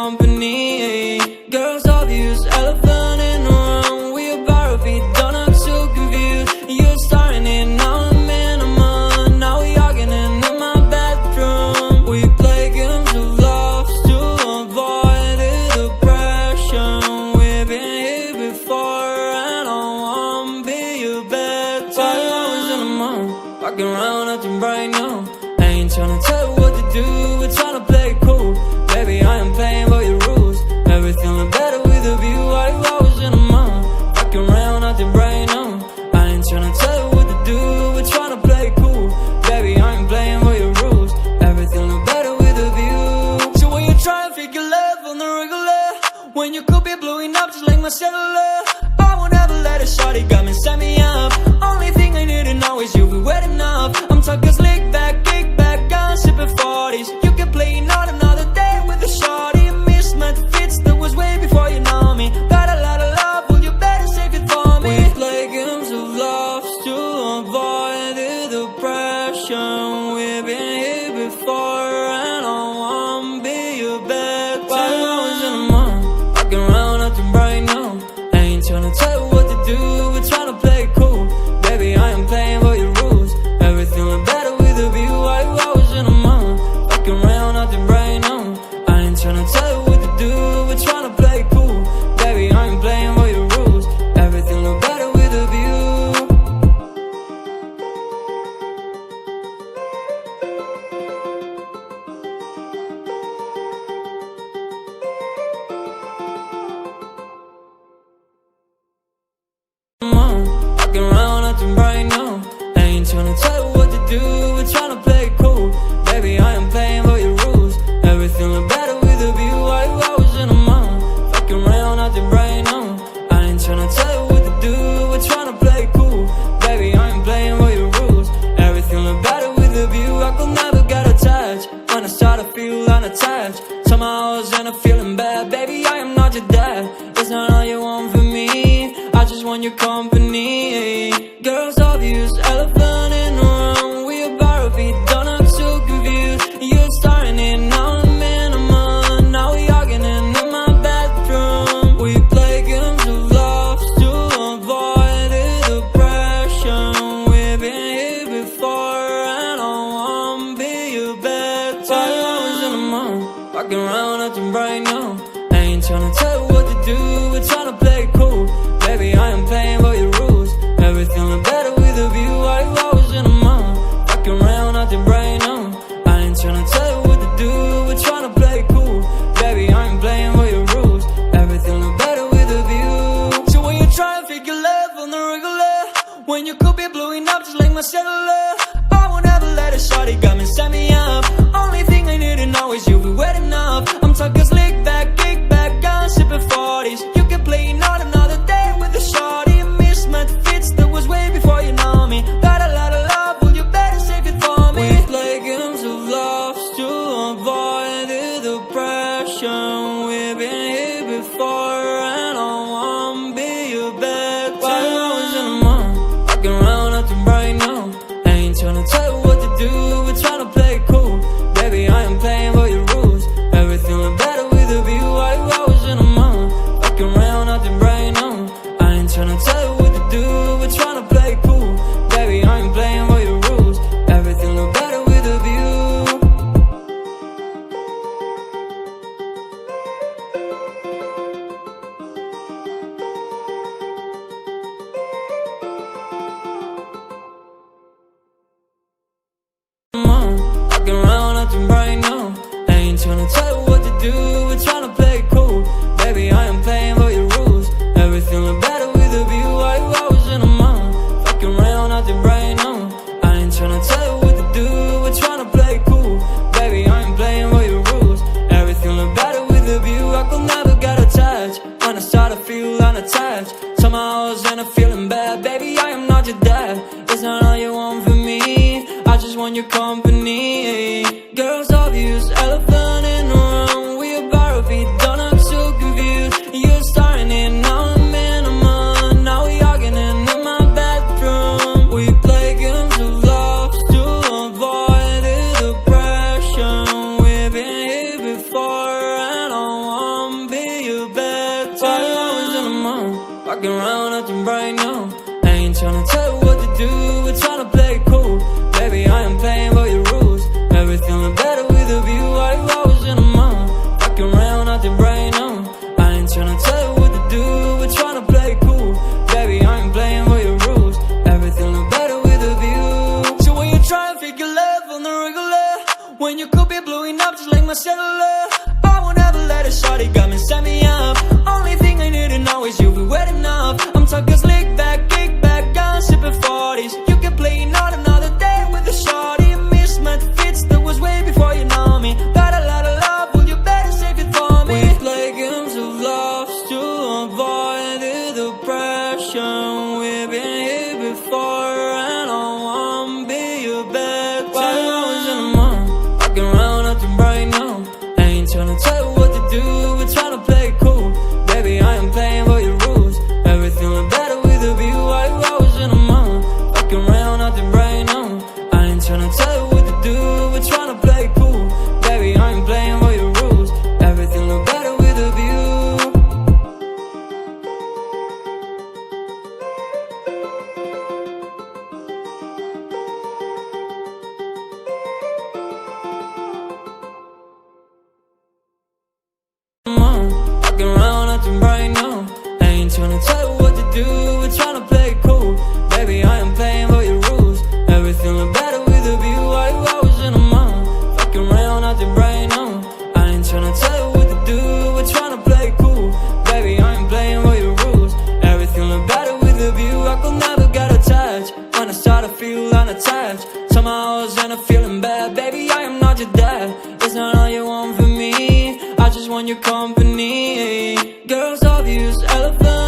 company. Girls obvious, elephant in the room. We about our feet, don't act so confused. You're starting it, now I'm in a mood. Now we arguing in my bedroom. We play games of love to avoid the depression. We've been here before and I won't be your bed. While I was in the mood, walking around acting bright now. I ain't tryna tell you what to do, we're tryna play it cool. Baby, I am playing by your rules. Everything look better with a view. While I was in the mood, walking around acting bright now. I ain't tryna tell you what to do, we're tryna play it cool. Baby, I ain't playing by your rules. Everything look better with a view. So when you try and figure love on the regular, when you could be blowing up just like my cellular, I won't ever let a shawty got me, set me up. Only thing I need to know is you be wet enough. I'm talking slick back, kick back, gun sipping 40s. You can play not another day with a shawty. Mismatched fits that was way before you know me. Got a lot of love, well you better save it for me. We play games of love to avoid the depression. We've been here before and I won't be your bed. While I was in the mood, walking around acting bright now. I ain't tryna tell you what to do, we're tryna play it cool. Baby, I am playing by your rules. Everything look better with a view. While I was in the mood, walking around acting bright now. I ain't tryna tell you what to do, we're tryna play it cool. Baby, I ain't playing by your rules. Everything look better with a view. Walking around acting bright now. I ain't tryna tell you what to do, we're tryna play it cool. Baby, I am playing by your rules. Everything look better with a view. While I was in the mood, walking around acting bright now. I ain't tryna tell you what to do, we're tryna play it cool. Baby, I ain't playing by your rules. Everything look better with a view. I could never get attached. When I start to feel unattached, somehow I was in a feeling bad. Baby, I am not your dad. It's not all you want from me, I just want your company. Girls obvious, elephant in the room. We about our feet, don't act so confused. You're starting it, now I'm in a mood. Now we arguing in my bedroom. We play games of love to avoid the depression. We've been here before and I won't be your bed. While I was in the mood, walking around acting bright now. I ain't tryna tell you what to do, we're tryna play it cool. Baby, I am playing by your rules. Everything look better with a view. While I was in the mood, walking around acting bright now. I ain't tryna tell you what to do, we're tryna play it cool. Baby, I ain't playing by your rules. Everything look better with a view. So when you try and figure love on the regular, when you could be blowing up just like my cellular, I won't ever let a shawty got me, set me up. Only thing I need to know is you be wet enough. I'm talking slick back, kick back, gun sipping 40s. You can play not another day with a shawty. Mismatched fits that was way before you know me. Got a lot of love, well you better save it for me. We play games of love to avoid the depression. We've been here before and I won't be your bed. While I was in the mood, walking around acting bright now. I ain't tryna tell you what to do, we're tryna play it cool. Baby, I am playing by your rules. Everything look better with a view. While I was in the mood, walking around acting bright now. I ain't tryna tell you what to do, we're tryna play it cool. Baby, I ain't playing by your rules. Everything look better with a view. fucking around, acting right now. I ain't tryna tell you what to do, we're tryna play it cool. Baby, I am playing by your rules. Everything look better with a view. Why you always in a mind? Fucking around, acting right now. I ain't tryna tell you what to do, we're tryna play it cool. Baby, I ain't playing by your rules. Everything look better with a view. So when you try and figure love on the regular, when you could be blowing up just like my cellular, I won't ever let a shawty got me, set me up. Only thing I need to know is you be wet enough. I'm talking slick back, kick back, gun sipping 40s. You can play not another day with a shawty. Mismatch fits that was way before you know me. Got a lot of love, well you better save it for me. We play games of love to avoid the depression. We've been here before and I won't be your bed. Why I was in a mind, walking around acting right now. I ain't tryna tell you what to do, we're tryna play it cool. Baby, I am playing by your rules. Everything look better with a view. Why you always in a mind, walking around acting right now. I ain't tryna tell you what to do, we're tryna play it cool. Baby, I ain't playing by your rules. Everything look better with a view. Walking around acting right now. I ain't tryna tell you what to do, we're tryna play it cool. Baby, I am playing by your rules. Everything look better with a view. Why you always in a mind, fucking around acting right now. I ain't tryna tell you what to do, we're tryna play it cool. Baby, I ain't playing by your rules. Everything look better with a view. I could never get attached. When I start to feel unattached, somehow I was in a feeling bad. Baby, I am not your dad. It's not all you want from me, I just want your company. Girls obvious elephant.